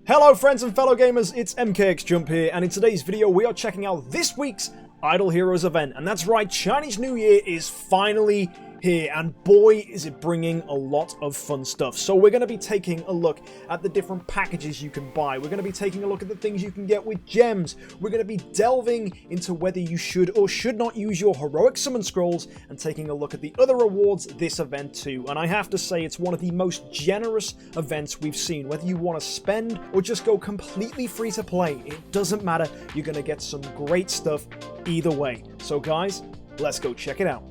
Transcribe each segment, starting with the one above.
Hello friends and fellow gamers, it's MKxJUMP here, and in today's video we are checking out this week's Idle Heroes event. And that's right, Chinese New Year is finally here, and boy is it bringing a lot of fun stuff. So we're going to be taking a look at the different packages you can buy. We're going to be taking a look at the things you can get with gems. We're going to be delving into whether you should or should not use your heroic summon scrolls, and taking a look at the other rewards this event too. And I have to say, it's one of the most generous events we've seen. Whether you want to spend or just go completely free to play, it doesn't matter. You're going to get some great stuff either way. So guys, let's go check it out.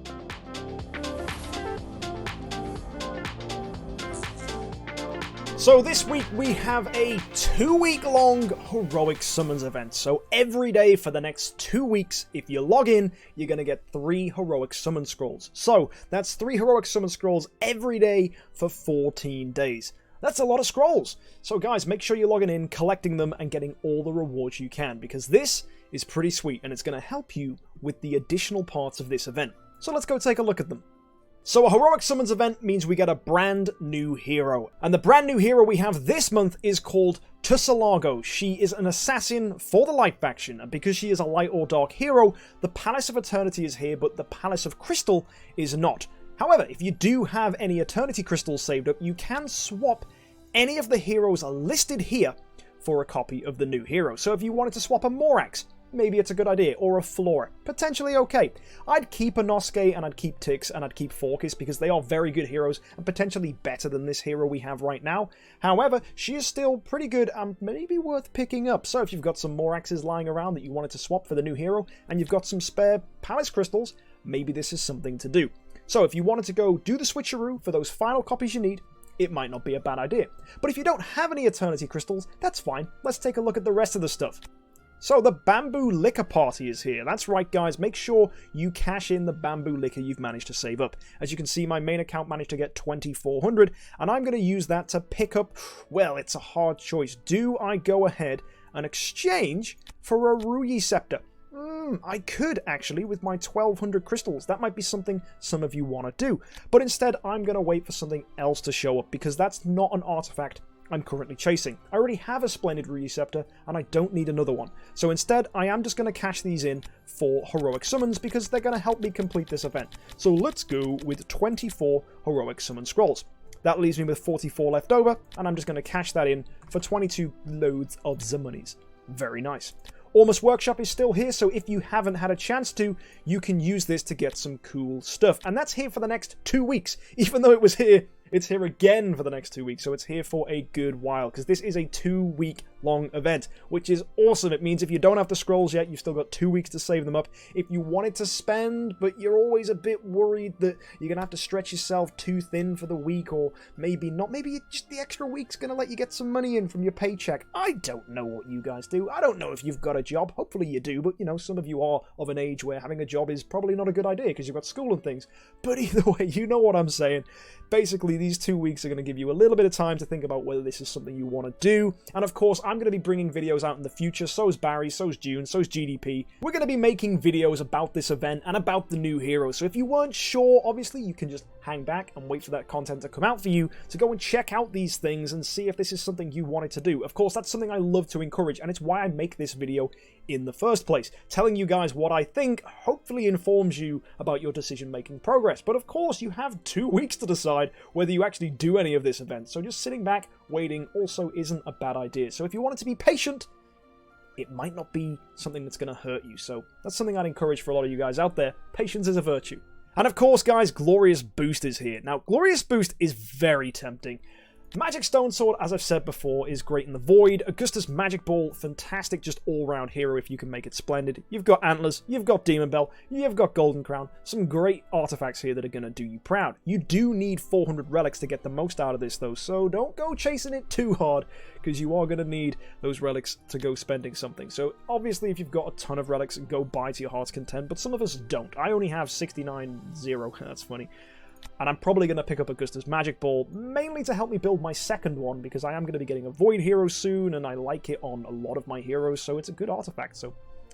So this week we have a 2-week-long heroic summons event. So every day for the next 2 weeks, if you log in, you're going to get 3 heroic summon scrolls. So that's 3 heroic summon scrolls every day for 14 days. That's a lot of scrolls. So guys, make sure you're logging in, collecting them, and getting all the rewards you can, because this is pretty sweet and it's going to help you with the additional parts of this event. So let's go take a look at them. So a heroic summons event means we get a brand new hero. And the brand new hero we have this month is called Tussilago. She is an assassin for the light faction, and because she is a light or dark hero, the Palace of Eternity is here, but the Palace of Crystal is not. However, if you do have any Eternity Crystals saved up, you can swap any of the heroes listed here for a copy of the new hero. So if you wanted to swap a Morax, maybe it's a good idea, or a Flora, potentially okay. I'd keep a Nosuke, and I'd keep Tix, and I'd keep Forkis, because they are very good heroes, and potentially better than this hero we have right now. However, she is still pretty good, and maybe worth picking up. So if you've got some Moraxes lying around that you wanted to swap for the new hero, and you've got some spare Palace Crystals, maybe this is something to do. So if you wanted to go do the switcheroo for those final copies you need, it might not be a bad idea. But if you don't have any Eternity Crystals, that's fine. Let's take a look at the rest of the stuff. So the Bamboo Liquor Party is here. That's right guys, make sure you cash in the Bamboo Liquor you've managed to save up. As you can see, my main account managed to get 2,400, and I'm going to use that to pick up, well, it's a hard choice. Do I go ahead and exchange for a Ruyi Scepter? I could actually with my 1,200 crystals. That might be something some of you want to do. But instead, I'm going to wait for something else to show up, because that's not an artifact I'm currently chasing. I already have a Splendid Ruyi Scepter, and I don't need another one. So instead, I am just going to cash these in for heroic summons, because they're going to help me complete this event. So let's go with 24 heroic summon scrolls. That leaves me with 44 left over, and I'm just going to cash that in for 22 loads of the monies. Very nice. Almost Workshop is still here, so if you haven't had a chance to, you can use this to get some cool stuff. And that's here for the next 2 weeks. Even though it was here, it's here again for the next 2 weeks, so it's here for a good while, because this is a 2-week long event, which is awesome. It means if you don't have the scrolls yet, you've still got 2 weeks to save them up. If you wanted to spend, but you're always a bit worried that you're going to have to stretch yourself too thin for the week, or maybe not, maybe just the extra week's going to let you get some money in from your paycheck. I don't know what you guys do. I don't know if you've got a job. Hopefully you do, but you know, some of you are of an age where having a job is probably not a good idea because you've got school and things. But either way, you know what I'm saying. Basically, these 2 weeks are going to give you a little bit of time to think about whether this is something you want to do. And of course, I'm going to be bringing videos out in the future. So is Barry, so is June, so is GDP. We're going to be making videos about this event and about the new hero. So if you weren't sure, obviously you can just hang back and wait for that content to come out for you to go and check out these things and see if this is something you wanted to do. Of course, that's something I love to encourage, and it's why I make this video in the first place. Telling you guys what I think hopefully informs you about your decision-making progress. But of course, you have 2 weeks to decide whether you actually do any of this event. So just sitting back, waiting, also isn't a bad idea. So if you wanted to be patient, it might not be something that's going to hurt you. So that's something I'd encourage for a lot of you guys out there. Patience is a virtue. And of course, guys, Glorious Boost is here. Now, Glorious Boost is very tempting. Magic Stone Sword, as I've said before, is great in the Void. Augustus Magic Ball, fantastic, just all-round hero if you can make it splendid. You've got Antlers, you've got Demon Bell, you've got Golden Crown. Some great artifacts here that are going to do you proud. You do need 400 relics to get the most out of this, though, so don't go chasing it too hard, because you are going to need those relics to go spending something. So obviously, if you've got a ton of relics, go buy to your heart's content, but some of us don't. I only have 69-0, that's funny. And I'm probably going to pick up Augustus Magic Ball, mainly to help me build my second one, because I am going to be getting a Void hero soon, and I like it on a lot of my heroes, so it's a good artifact. So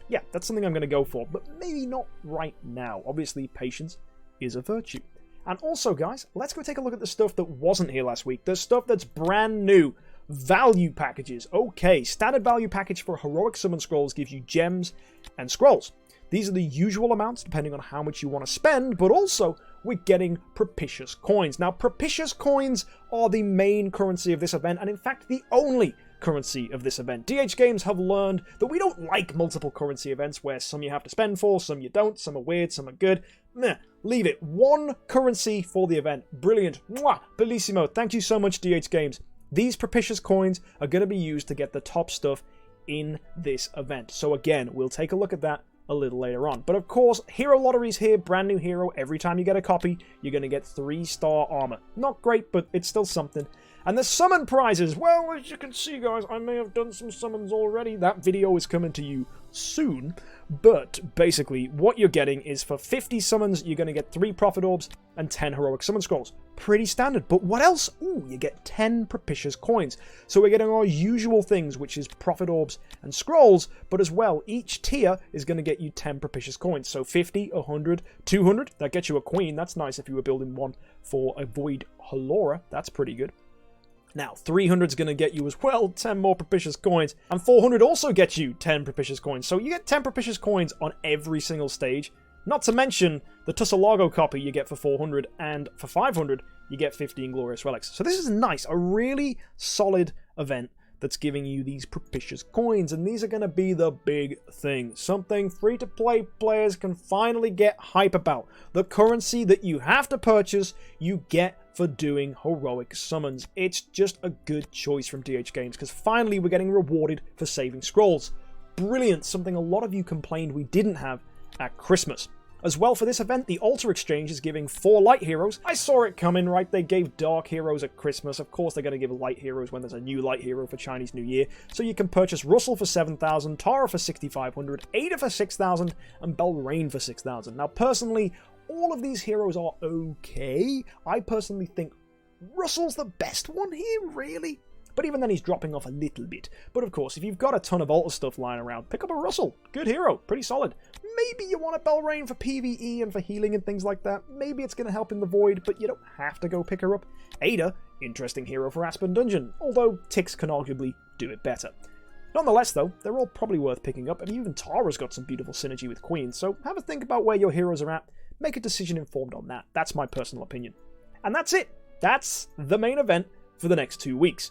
yeah, that's something I'm going to go for, but maybe not right now. Obviously, patience is a virtue. And also, guys, let's go take a look at the stuff that wasn't here last week. The stuff that's brand new. value packages. Okay, standard value package for heroic summon scrolls gives you gems and scrolls. These are the usual amounts depending on how much you want to spend, but also we're getting propitious coins. Now, propitious coins are the main currency of this event, and in fact the only currency of this event. DH Games have learned that we don't like multiple currency events where some you have to spend for, some you don't, some are weird, some are good. Meh, leave it. One currency for the event. Brilliant. Mwah, bellissimo. Thank you so much, DH Games. These propitious coins are going to be used to get the top stuff in this event. So again, we'll take a look at that a little later on. But of course, hero lotteries here, brand new hero. Every time you get a copy, you're going to get 3-star armor. Not great, but it's still something. And the summon prizes, well, as you can see, guys, I may have done some summons already. That video is coming to you soon. But basically, what you're getting is for 50 summons, you're going to get 3 Prophet Orbs and 10 Heroic Summon Scrolls. Pretty standard. But what else? Ooh, you get 10 Propitious Coins. So we're getting our usual things, which is Prophet Orbs and Scrolls. But as well, each tier is going to get you 10 Propitious Coins. So 50, 100, 200. That gets you a Queen. That's nice if you were building one for a Void Halora. That's pretty good. Now, 300 is going to get you as well 10 more propitious coins, and 400 also gets you 10 propitious coins. So you get 10 propitious coins on every single stage. Not to mention the Tussilago copy you get for 400, and for 500 you get 15 glorious relics. So this is nice, a really solid event that's giving you these propitious coins, and these are going to be the big thing. Something free-to-play players can finally get hype about. The currency that you have to purchase, you get for doing heroic summons. It's just a good choice from DH Games, because finally we're getting rewarded for saving scrolls. Brilliant, something a lot of you complained we didn't have at Christmas. As well, for this event, the Altar Exchange is giving 4 Light Heroes. I saw it coming, right? They gave Dark Heroes at Christmas. Of course, they're going to give Light Heroes when there's a new Light Hero for Chinese New Year. So you can purchase Russell for 7,000, Tara for 6,500, Ada for 6,000, and Belrain for 6,000. Now, personally, all of these heroes are okay. I personally think Russell's the best one here, really. But even then, he's dropping off a little bit. But of course, if you've got a ton of Altar stuff lying around, pick up a Russell. Good hero, pretty solid. Maybe you want a Belrain for PvE and for healing and things like that. Maybe it's going to help in the Void, but you don't have to go pick her up. Ada, interesting hero for Aspen Dungeon, although Tix can arguably do it better. Nonetheless, though, they're all probably worth picking up, and even Tara's got some beautiful synergy with Queen, so have a think about where your heroes are at. Make a decision informed on that. That's my personal opinion. And that's it. That's the main event for the next 2 weeks.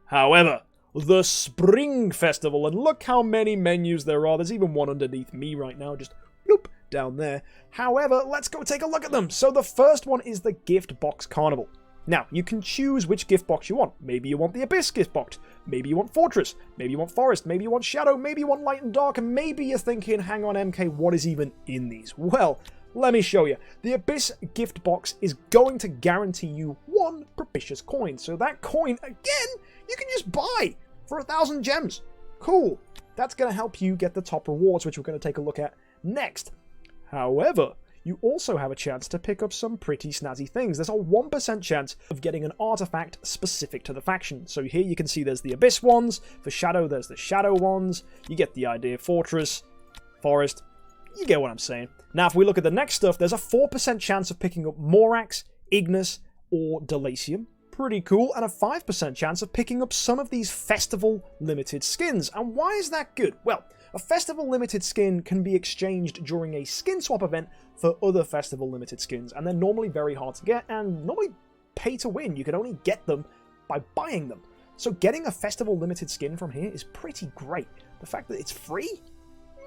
However, the Spring Festival, and look how many menus there are. There's even one underneath me right now, just bloop, down there. However, let's go take a look at them. So the first one is the Gift Box Carnival. Now, you can choose which gift box you want. Maybe you want the Abyss gift box. Maybe you want Fortress. Maybe you want Forest. Maybe you want Shadow. Maybe you want Light and Dark. And maybe you're thinking, hang on, MK, what is even in these? Well, let me show you. The Abyss gift box is going to guarantee you 1 propitious coin. So that coin, again, you can just buy for 1,000 gems. Cool. That's going to help you get the top rewards, which we're going to take a look at next. However, you also have a chance to pick up some pretty snazzy things. There's a 1% chance of getting an artifact specific to the faction. So here you can see there's the Abyss ones. For Shadow, there's the Shadow ones. You get the idea. Fortress, Forest. You get what I'm saying. Now, if we look at the next stuff, there's a 4% chance of picking up Morax, Ignis, or Delacium. Pretty cool. And a 5% chance of picking up some of these Festival Limited skins. And why is that good? Well, a Festival Limited skin can be exchanged during a skin swap event for other Festival Limited skins. And they're normally very hard to get and normally pay to win. You can only get them by buying them. So getting a Festival Limited skin from here is pretty great. The fact that it's free?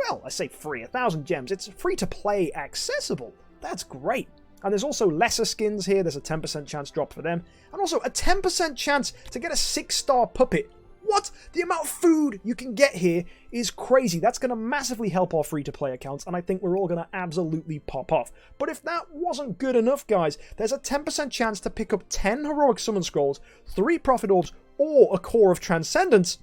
Well, I say free, 1,000 gems. It's free to play accessible. That's great. And there's also lesser skins here. There's a 10% chance drop for them. And also a 10% chance to get a 6-star puppet. What? The amount of food you can get here is crazy. That's going to massively help our free-to-play accounts, and I think we're all going to absolutely pop off. But if that wasn't good enough, guys, there's a 10% chance to pick up 10 Heroic Summon Scrolls, 3 Prophet Orbs, or a Core of Transcendence,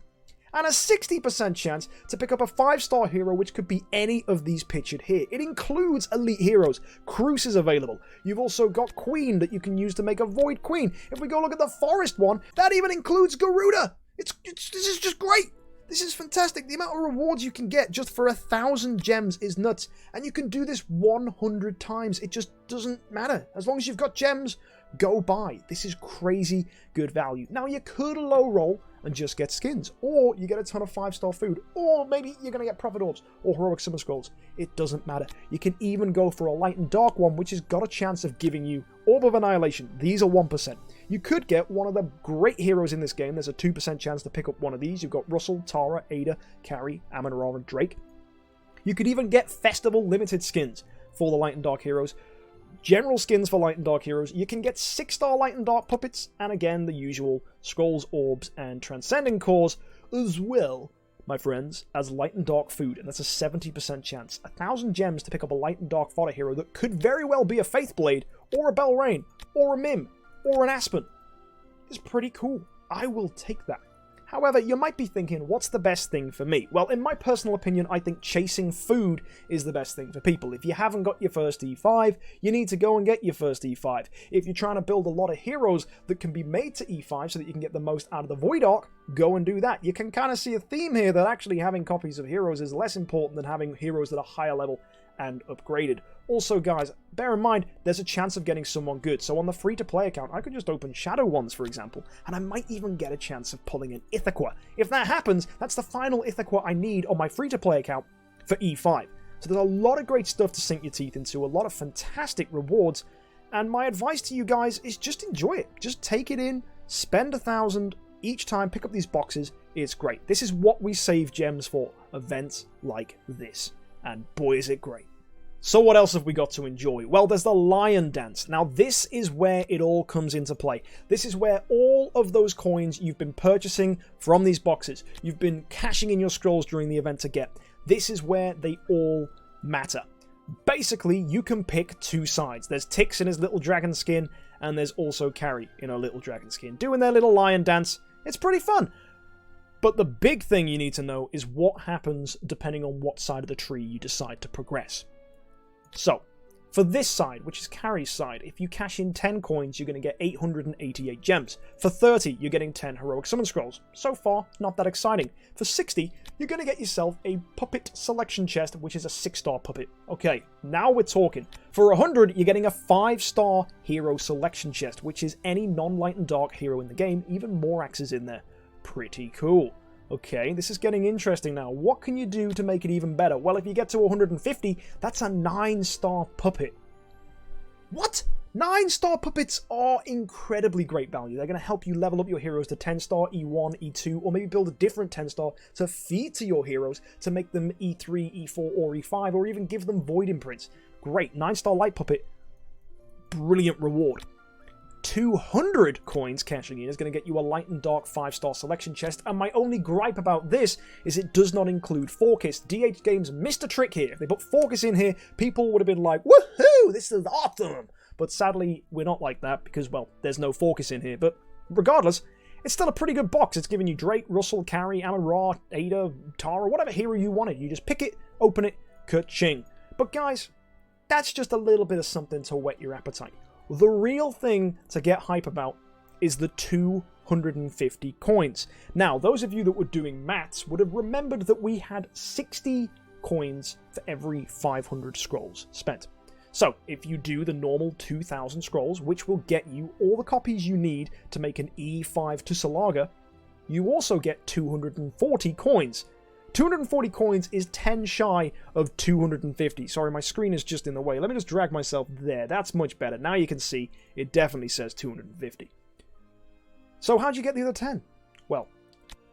and a 60% chance to pick up a 5-star hero, which could be any of these pictured here. It includes Elite Heroes. Cruz is available. You've also got Queen that you can use to make a Void Queen. If we go look at the Forest one, that even includes Garuda. This is just great. This is fantastic. The amount of rewards you can get just for 1,000 gems is nuts. And you can do this 100 times. It just doesn't matter. As long as you've got gems, go buy. This is crazy good value. Now, you could low roll and just get skins. Or you get a ton of 5-star food. Or maybe you're going to get Prophet Orbs or Heroic Summon Scrolls. It doesn't matter. You can even go for a Light and Dark one, which has got a chance of giving you Orb of Annihilation. These are 1%. You could get one of the great heroes in this game. There's a 2% chance to pick up one of these. You've got Russell, Tara, Ada, Carrie, Amon-Ra, and Drake. You could even get Festival Limited skins for the Light and Dark heroes. General skins for Light and Dark heroes. You can get 6-star Light and Dark puppets, and again, the usual Scrolls, Orbs, and Transcending Cores, as well, my friends, as Light and Dark food, and that's a 70% chance. 1,000 gems to pick up a Light and Dark fodder hero that could very well be a Faithblade, or a Belrain, or a Mim, or an Aspen. It's pretty cool. I will take that. However, you might be thinking, what's the best thing for me? Well, in my personal opinion, I think chasing food is the best thing for people. If you haven't got your first E5, you need to go and get your first E5. If you're trying to build a lot of heroes that can be made to E5 so that you can get the most out of the Void Arc, go and do that. You can kind of see a theme here that actually having copies of heroes is less important than having heroes that are higher level and upgraded. Also, guys, bear in mind, there's a chance of getting someone good. So on the free-to-play account, I could just open Shadow ones, for example, and I might even get a chance of pulling an Ithaca. If that happens, that's the final Ithaca I need on my free-to-play account for E5. So there's a lot of great stuff to sink your teeth into, a lot of fantastic rewards, and my advice to you guys is just enjoy it. Just take it in, spend 1,000 each time, pick up these boxes. It's great. This is what we save gems for, events like this. And boy, is it great. So what else have we got to enjoy? Well, there's the Lion Dance. Now, this is where it all comes into play. This is where all of those coins you've been purchasing from these boxes, you've been cashing in your scrolls during the event to get, this is where they all matter. Basically, you can pick two sides. There's Tix in his little dragon skin, and there's also Carrie in her little dragon skin, doing their little lion dance. It's pretty fun. But the big thing you need to know is what happens depending on what side of the tree you decide to progress. So, for this side, which is Carrie's side, if you cash in 10 coins, you're going to get 888 gems. For 30, you're getting 10 Heroic Summon Scrolls. So far, not that exciting. For 60, you're going to get yourself a Puppet Selection Chest, which is a 6-star puppet. Okay, now we're talking. For 100, you're getting a 5-star Hero Selection Chest, which is any non-Light and Dark hero in the game, even Morax is in there. Pretty cool. Okay, this is getting interesting now. What can you do to make it even better? Well, if you get to 150, that's a 9-star puppet. What? 9-star puppets are incredibly great value. They're going to help you level up your heroes to 10-star, E1, E2, or maybe build a different 10-star to feed to your heroes to make them E3, E4, or E5, or even give them Void Imprints. Great. 9-star light puppet. Brilliant reward. 200 coins cashing in is going to get you a Light and Dark 5-star selection chest, and my only gripe about this is it does not include Focus. DH Games missed a trick here. If they put Focus in here, people would have been like, woohoo, this is awesome! But sadly, we're not like that because, well, there's no Focus in here. But regardless, it's still a pretty good box. It's giving you Drake, Russell, Carrie, Amon-Ra, Ada, Tara, whatever hero you wanted. You just pick it, open it, ka-ching. But guys, that's just a little bit of something to whet your appetite. The real thing to get hype about is the 250 coins. Now, those of you that were doing maths would have remembered that we had 60 coins for every 500 scrolls spent. So, if you do the normal 2,000 scrolls, which will get you all the copies you need to make an E5 tussilago, you also get 240 coins. 240 coins is 10 shy of 250. Sorry, my screen is just in the way. Let me just drag myself there. That's much better. Now you can see it definitely says 250. So how'd you get the other 10? Well,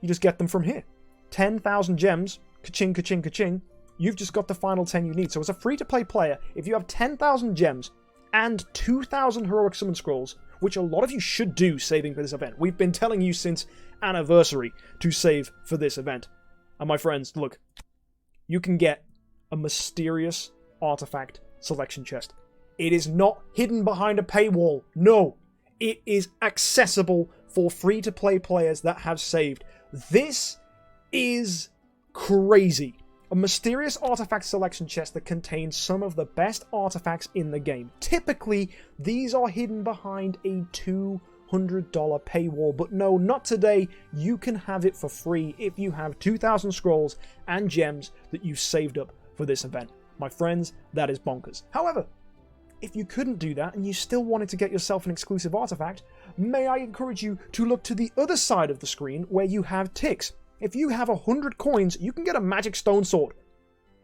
you just get them from here. 10,000 gems. Ka-ching, ka-ching, ka-ching. You've just got the final 10 you need. So as a free-to-play player, if you have 10,000 gems and 2,000 Heroic Summon Scrolls, which a lot of you should do saving for this event. We've been telling you since Anniversary to save for this event. And my friends, look, you can get a mysterious artifact selection chest. It is not hidden behind a paywall. No, it is accessible for free-to-play players that have saved. This is crazy. A mysterious artifact selection chest that contains some of the best artifacts in the game. Typically, these are hidden behind a $200 paywall, but no, not today. You can have it for free if you have 2,000 scrolls and gems that you've saved up for this event. My friends, that is bonkers. However, if you couldn't do that and you still wanted to get yourself an exclusive artifact, may I encourage you to look to the other side of the screen where you have ticks. If you have 100 coins, you can get a magic stone sword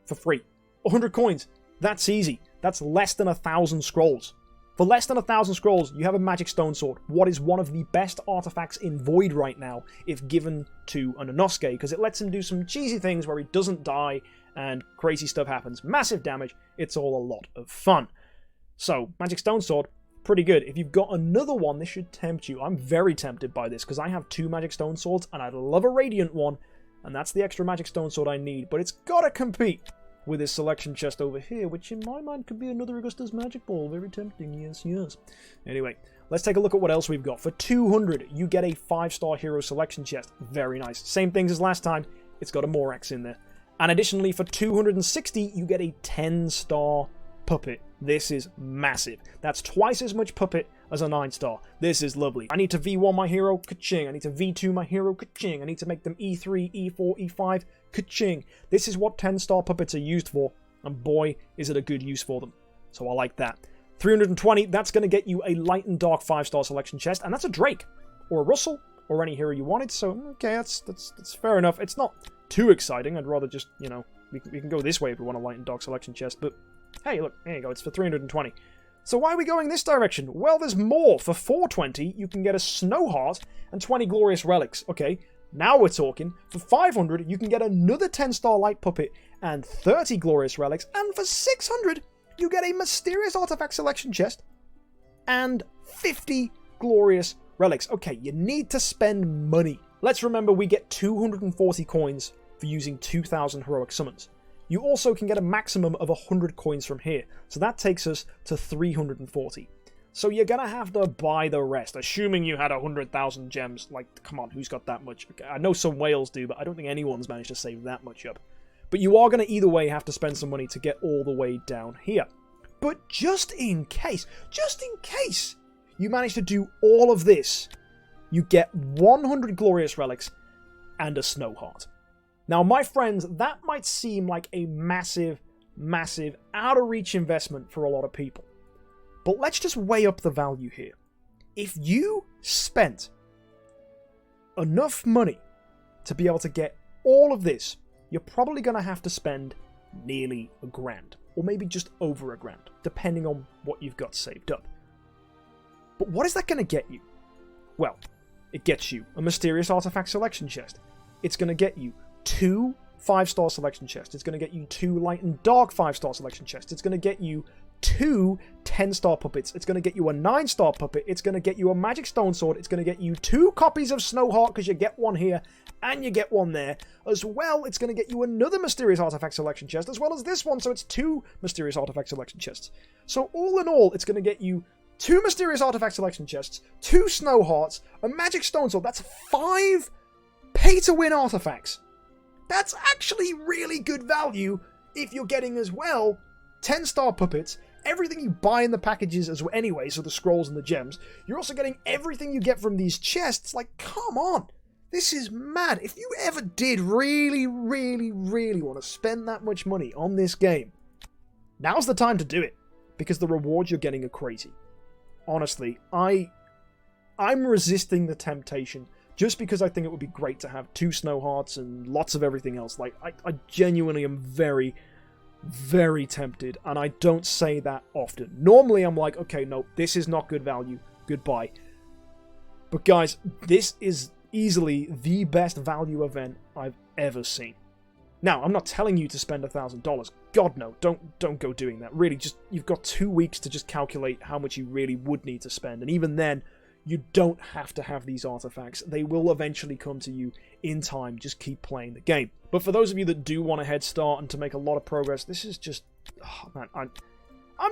for free. 100 coins. That's easy. That's less than 1,000 scrolls. For less than 1,000 scrolls, you have a magic stone sword, what is one of the best artifacts in Void right now, if given to an Inosuke, because it lets him do some cheesy things where he doesn't die and crazy stuff happens. Massive damage. It's all a lot of fun. So, magic stone sword, pretty good. If you've got another one, this should tempt you. I'm very tempted by this, because I have 2 magic stone swords, and I'd love a radiant one, and that's the extra magic stone sword I need, but it's gotta compete with this selection chest over here, which in my mind could be another Augustus Magic Ball. Very tempting, yes, yes. Anyway, let's take a look at what else we've got. For 200, you get a 5-star hero selection chest. Very nice. Same things as last time. It's got a Morax in there. And additionally, for 260, you get a 10-star puppet. This is massive. That's twice as much puppet as a 9-star. This is lovely. I need to V1 my hero, ka-ching. I need to V2 my hero, ka-ching. I need to make them E3, E4, E5, ka-ching. This is what 10-star puppets are used for, and boy, is it a good use for them. So I like that. 320, that's going to get you a light and dark 5-star selection chest, and that's a Drake, or a Russell, or any hero you wanted, so okay, that's fair enough. It's not too exciting. I'd rather just, you know, we can go this way if we want a light and dark selection chest, but hey, look, there you go, it's for 320. So why are we going this direction? Well, there's more. For 420, you can get a Snow Heart and 20 Glorious Relics. Okay, now we're talking. For 500, you can get another 10-star Light Puppet and 30 Glorious Relics. And for 600, you get a Mysterious Artifact Selection Chest and 50 Glorious Relics. Okay, you need to spend money. Let's remember we get 240 coins for using 2,000 Heroic Summons. You also can get a maximum of 100 coins from here, so that takes us to 340. So you're gonna have to buy the rest, assuming you had 100,000 gems. Like, come on, who's got that much? I know some whales do, but I don't think anyone's managed to save that much up. But you are gonna either way have to spend some money to get all the way down here. But just in case you manage to do all of this, you get 100 Glorious Relics and a Snow Heart. Now, my friends, that might seem like a massive, massive, out-of-reach investment for a lot of people. But let's just weigh up the value here. If you spent enough money to be able to get all of this, you're probably going to have to spend nearly $1,000, or maybe just over $1,000, depending on what you've got saved up. But what is that going to get you? Well, it gets you a Mysterious Artifact Selection Chest. It's going to get you 2 5-star selection chests. It's going to get you 2 light and dark 5-star selection chests. It's going to get you 2 10-star puppets. It's going to get you a 9-star puppet. It's going to get you a magic stone sword. It's going to get you 2 copies of Snowheart, because you get one here and you get one there. As well, it's going to get you another Mysterious Artifact Selection chest, as well as this one, so it's 2 Mysterious Artifact Selection chests. So all in all, it's going to get you 2 Mysterious Artifact Selection chests, 2 Snowhearts, a magic stone sword. That's 5 pay-to-win artifacts. That's actually really good value if you're getting as well 10-star puppets, everything you buy in the packages as well anyway, so the scrolls and the gems. You're also getting everything you get from these chests. Like, come on. This is mad. If you ever did really, really, really want to spend that much money on this game, now's the time to do it, because the rewards you're getting are crazy. Honestly, I'm resisting the temptation just because I think it would be great to have 2 Snow Hearts and lots of everything else. Like, I genuinely am very, very tempted, and I don't say that often. Normally, I'm like, okay, no, this is not good value. Goodbye. But guys, this is easily the best value event I've ever seen. Now, I'm not telling you to spend $1,000. God, no, don't go doing that. Really, just you've got 2 weeks to just calculate how much you really would need to spend, and even then, you don't have to have these artifacts. They will eventually come to you in time. Just keep playing the game. But for those of you that do want a head start and to make a lot of progress, this is just... Oh, man, I'm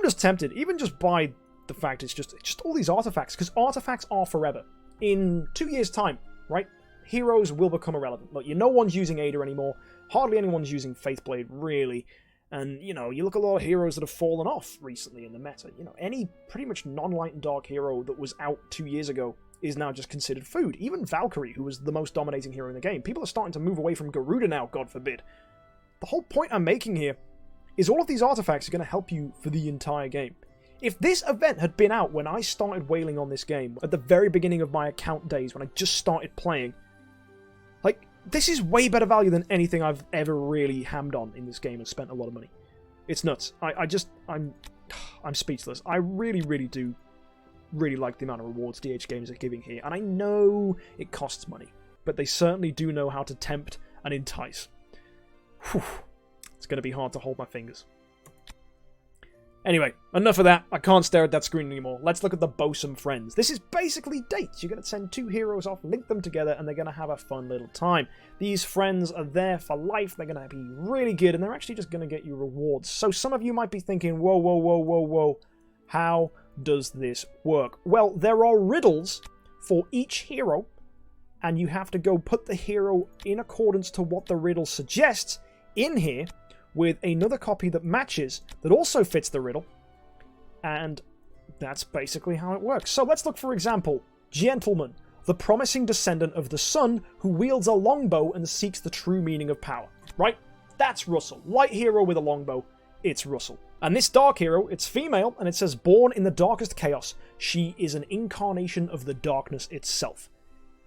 just tempted. Even just by the fact it's just all these artifacts. Because artifacts are forever. In 2 years' time, right? Heroes will become irrelevant. Look, no one's using Ada anymore. Hardly anyone's using Faithblade, really. And, you know, you look at a lot of heroes that have fallen off recently in the meta. You know, any pretty much non-light and dark hero that was out 2 years ago is now just considered food. Even Valkyrie, who was the most dominating hero in the game. People are starting to move away from Garuda now, God forbid. The whole point I'm making here is all of these artifacts are going to help you for the entire game. If this event had been out when I started whaling on this game, at the very beginning of my account days, when I just started playing, like, this is way better value than anything I've ever really hammed on in this game and spent a lot of money. It's nuts. I'm speechless. I really do really like the amount of rewards DH Games are giving here, and I know it costs money, but they certainly do know how to tempt and entice. Whew. It's going to be hard to hold my fingers. Anyway, enough of that. I can't stare at that screen anymore. Let's look at the Bosom Friends. This is basically dates. You're going to send two heroes off, link them together, and they're going to have a fun little time. These friends are there for life. They're going to be really good, and they're actually just going to get you rewards. So some of you might be thinking, whoa. How does this work? Well, there are riddles for each hero, and you have to go put the hero in accordance to what the riddle suggests in here, with another copy that matches, that also fits the riddle, and that's basically how it works. So let's look, for example, Gentleman, the promising descendant of the sun who wields a longbow and seeks the true meaning of power. Right? That's Russell. Light hero with a longbow, it's Russell. And this dark hero, it's female, and it says, born in the darkest chaos, she is an incarnation of the darkness itself.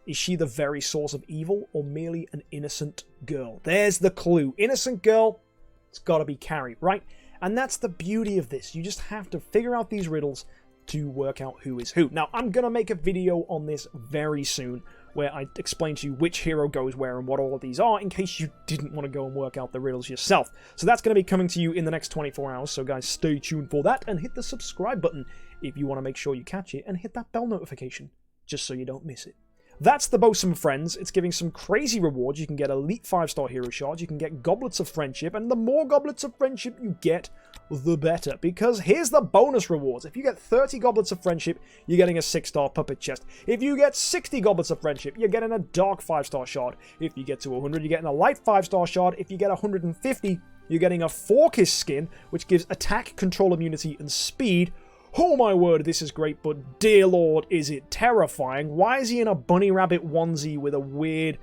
Is she the very source of evil, or merely an innocent girl? There's the clue. Innocent girl, it's got to be Carrie, right? And that's the beauty of this. You just have to figure out these riddles to work out who is who. Now, I'm going to make a video on this very soon where I explain to you which hero goes where and what all of these are, in case you didn't want to go and work out the riddles yourself. So that's going to be coming to you in the next 24 hours, so guys, stay tuned for that, and hit the subscribe button if you want to make sure you catch it, and hit that bell notification, just so you don't miss it. That's the Bosom Friends. It's giving some crazy rewards. You can get elite 5-star hero shards, you can get goblets of friendship, and the more goblets of friendship you get, the better. Because here's the bonus rewards. If you get 30 goblets of friendship, you're getting a 6-star puppet chest. If you get 60 goblets of friendship, you're getting a dark 5-star shard. If you get to 100, you're getting a light 5-star shard. If you get 150, you're getting a Forkiss skin, which gives attack, control immunity, and speed. Oh my word, this is great, but dear lord, is it terrifying. Why is he in a bunny rabbit onesie with a weird,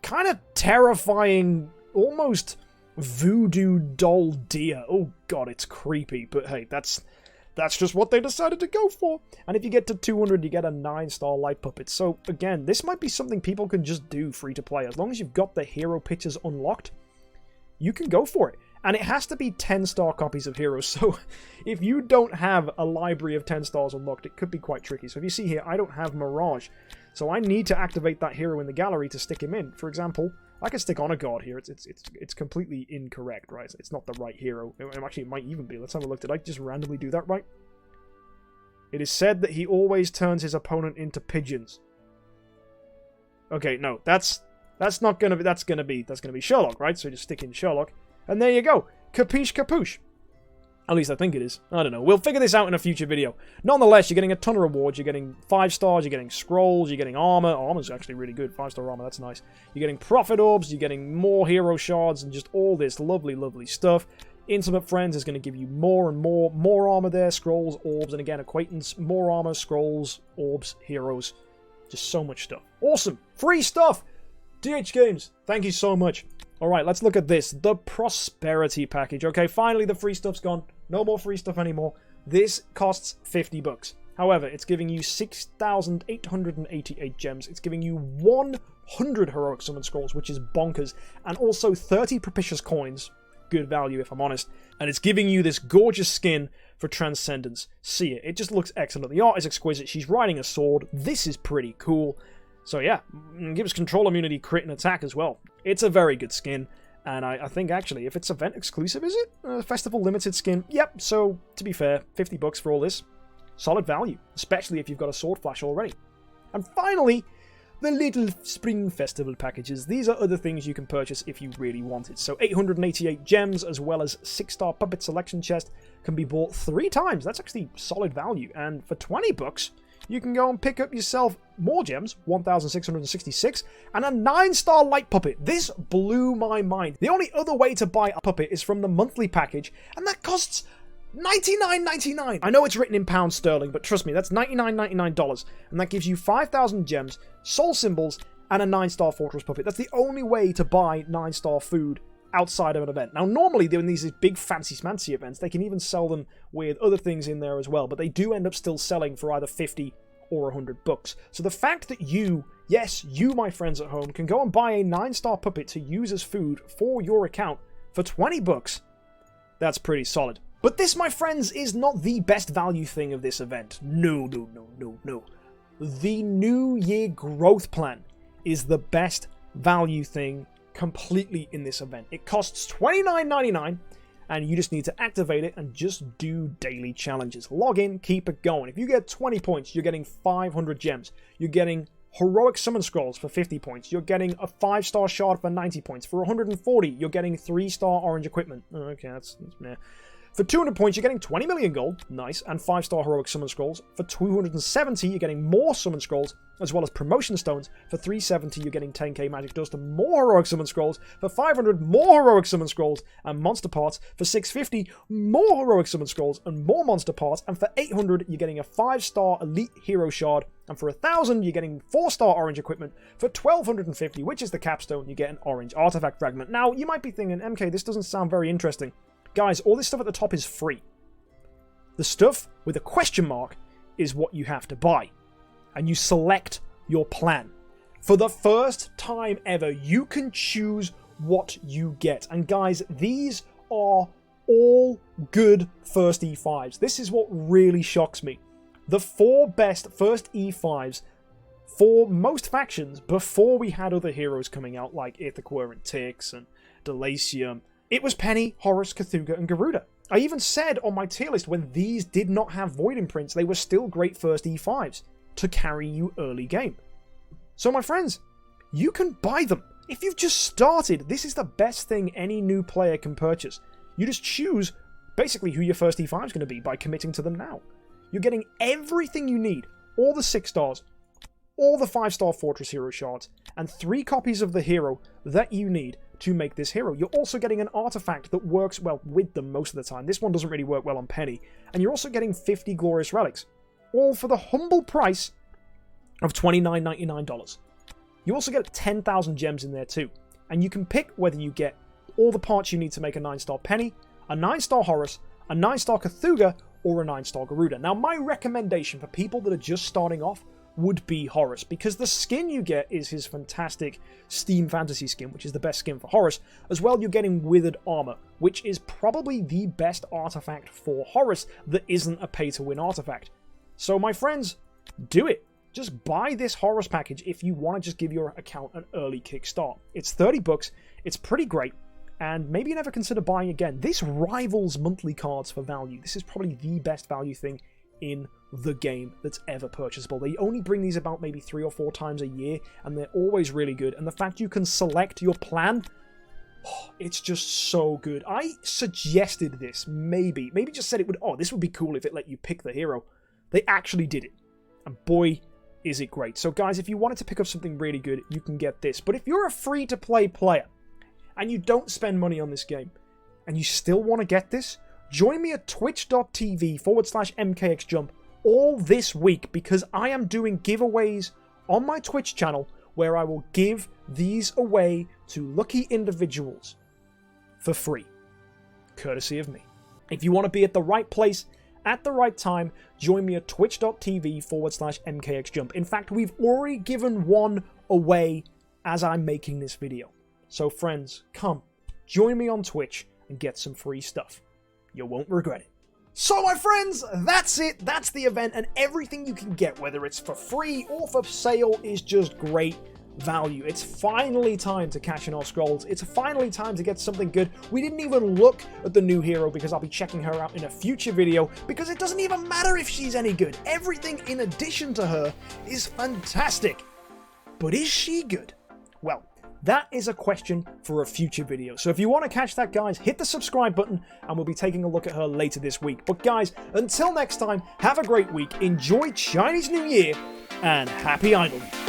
kind of terrifying, almost voodoo doll deer? Oh god, it's creepy, but hey, that's just what they decided to go for. And if you get to 200, you get a 9-star light puppet. So again, this might be something people can just do free to play. As long as you've got the hero pictures unlocked, you can go for it. And it has to be 10-star copies of heroes, so if you don't have a library of 10 stars unlocked, it could be quite tricky. So if you see here, I don't have Mirage, so I need to activate that hero in the gallery to stick him in. For example, I can stick Honor Guard here. It's completely incorrect, right? It's not the right hero. Actually, it might even be. Let's have a look. Did I just randomly do that right? It is said that he always turns his opponent into pigeons. Okay, no, that's not gonna be. That's gonna be Sherlock, right? So just stick in Sherlock. And there you go. Capiche Capuche. At least I think it is. I don't know. We'll figure this out in a future video. Nonetheless, you're getting a ton of rewards. You're getting 5 stars, you're getting scrolls, you're getting armor. Armor's actually really good. 5-star armor, that's nice. You're getting profit orbs, you're getting more hero shards, and just all this lovely stuff. Intimate Friends is going to give you more and more armor there. Scrolls, orbs, and again, acquaintance. More armor, scrolls, orbs, heroes. Just so much stuff. Awesome. Free stuff. DH Games, thank you so much. Alright, let's look at this. The Prosperity Package. Okay, finally the free stuff's gone. No more free stuff anymore. This costs $50. However, it's giving you 6,888 gems. It's giving you 100 Heroic Summon Scrolls, which is bonkers. And also 30 Propitious Coins. Good value, if I'm honest. And it's giving you this gorgeous skin for Transcendence. See it. It just looks excellent. The art is exquisite. She's riding a sword. This is pretty cool. So yeah, gives control immunity, crit, and attack as well. It's a very good skin, and I think actually, if it's event exclusive, is it? Festival limited skin? Yep, so to be fair, $50 for all this. Solid value, especially if you've got a sword flash already. And finally, the little Spring Festival packages. These are other things you can purchase if you really want it. So 888 gems, as well as 6-star Puppet Selection Chest, can be bought 3 times. That's actually solid value, and for $20, you can go and pick up yourself more gems, 1,666, and a 9-star light puppet. This blew my mind. The only other way to buy a puppet is from the monthly package, and that costs $99.99. I know it's written in pounds sterling, but trust me, that's $99.99, and that gives you 5,000 gems, soul symbols, and a 9-star fortress puppet. That's the only way to buy 9-star food outside of an event. Now, normally, in these big fancy-smancy events, they can even sell them with other things in there as well, but they do end up still selling for either 50 or 100 bucks. So the fact that you, yes, you, my friends at home, can go and buy a 9-star puppet to use as food for your account for 20 bucks, that's pretty solid. But this, my friends, is not the best value thing of this event. No, no, no, no, no. The New Year growth plan is the best value thing completely in this event. It costs $29.99, and you just need to activate it and just do daily challenges. Log in, keep it going. If you get 20 points, you're getting 500 gems. You're getting heroic summon scrolls for 50 points. You're getting a 5-star shard for 90 points. For 140, you're getting 3-star orange equipment. Okay, that's meh. For 200 points, you're getting 20 million gold, nice, and 5-star heroic summon scrolls. For 270, you're getting more summon scrolls, as well as promotion stones. For 370, you're getting 10k magic dust and more heroic summon scrolls. For 500, more heroic summon scrolls and monster parts. For 650, more heroic summon scrolls and more monster parts. And for 800, you're getting a 5-star elite hero shard. And for 1,000, you're getting 4-star orange equipment. For 1,250, which is the capstone, you get an orange artifact fragment. Now, you might be thinking, MK, this doesn't sound very interesting. Guys, all this stuff at the top is free. The stuff with a question mark is what you have to buy. And you select your plan. For the first time ever, you can choose what you get. And guys, these are all good first E5s. This is what really shocks me. The 4 best first E5s for most factions before we had other heroes coming out like Ithaquah and Tix and Delacium. It was Penny, Horus, Cthulhu, and Garuda. I even said on my tier list when these did not have Void Imprints, they were still great first E5s to carry you early game. So my friends, you can buy them. If you've just started, this is the best thing any new player can purchase. You just choose basically who your first E5 is going to be by committing to them now. You're getting everything you need, all the 6 stars, all the 5-star Fortress Hero shards, and 3 copies of the hero that you need to make this hero. You're also getting an artifact that works well with them most of the time. This one doesn't really work well on Penny. And you're also getting 50 glorious relics, all for the humble price of $29.99. You also get 10,000 gems in there too. And you can pick whether you get all the parts you need to make a 9-star Penny, a 9-star Horus, a 9-star Cthulhu, or a 9-star Garuda. Now, my recommendation for people that are just starting off would be Horus, because the skin you get is his fantastic Steam Fantasy skin, which is the best skin for Horus. As well, you're getting Withered Armor, which is probably the best artifact for Horus that isn't a pay-to-win artifact. So, my friends, do it. Just buy this Horus package if you want to just give your account an early kickstart. It's 30 bucks, it's pretty great, and maybe you never consider buying again. This rivals monthly cards for value. This is probably the best value thing in the game that's ever purchasable. They only bring these about maybe 3 or 4 times a year, and they're always really good. And the fact you can select your plan, it's just so good. I suggested this, maybe just said it would, this would be cool if it let you pick the hero. They actually did it, and boy, is it great. So guys, if you wanted to pick up something really good, you can get this. But if you're a free-to-play player, and you don't spend money on this game, and you still want to get this, join me at twitch.tv/MKxJUMP all this week, because I am doing giveaways on my Twitch channel where I will give these away to lucky individuals for free, courtesy of me. If you want to be at the right place at the right time, join me at twitch.tv/MKxJUMP. In fact, we've already given one away as I'm making this video. So friends, come, join me on Twitch and get some free stuff. You won't regret it. So my friends, that's it. That's the event, and everything you can get, whether it's for free or for sale, is just great value. It's finally time to cash in our scrolls. It's finally time to get something good. We didn't even look at the new hero because I'll be checking her out in a future video, because it doesn't even matter if she's any good. Everything in addition to her is fantastic. But is she good? Well, that is a question for a future video. So if you want to catch that, guys, hit the subscribe button, and we'll be taking a look at her later this week. But guys, until next time, have a great week, enjoy Chinese New Year, and happy idling.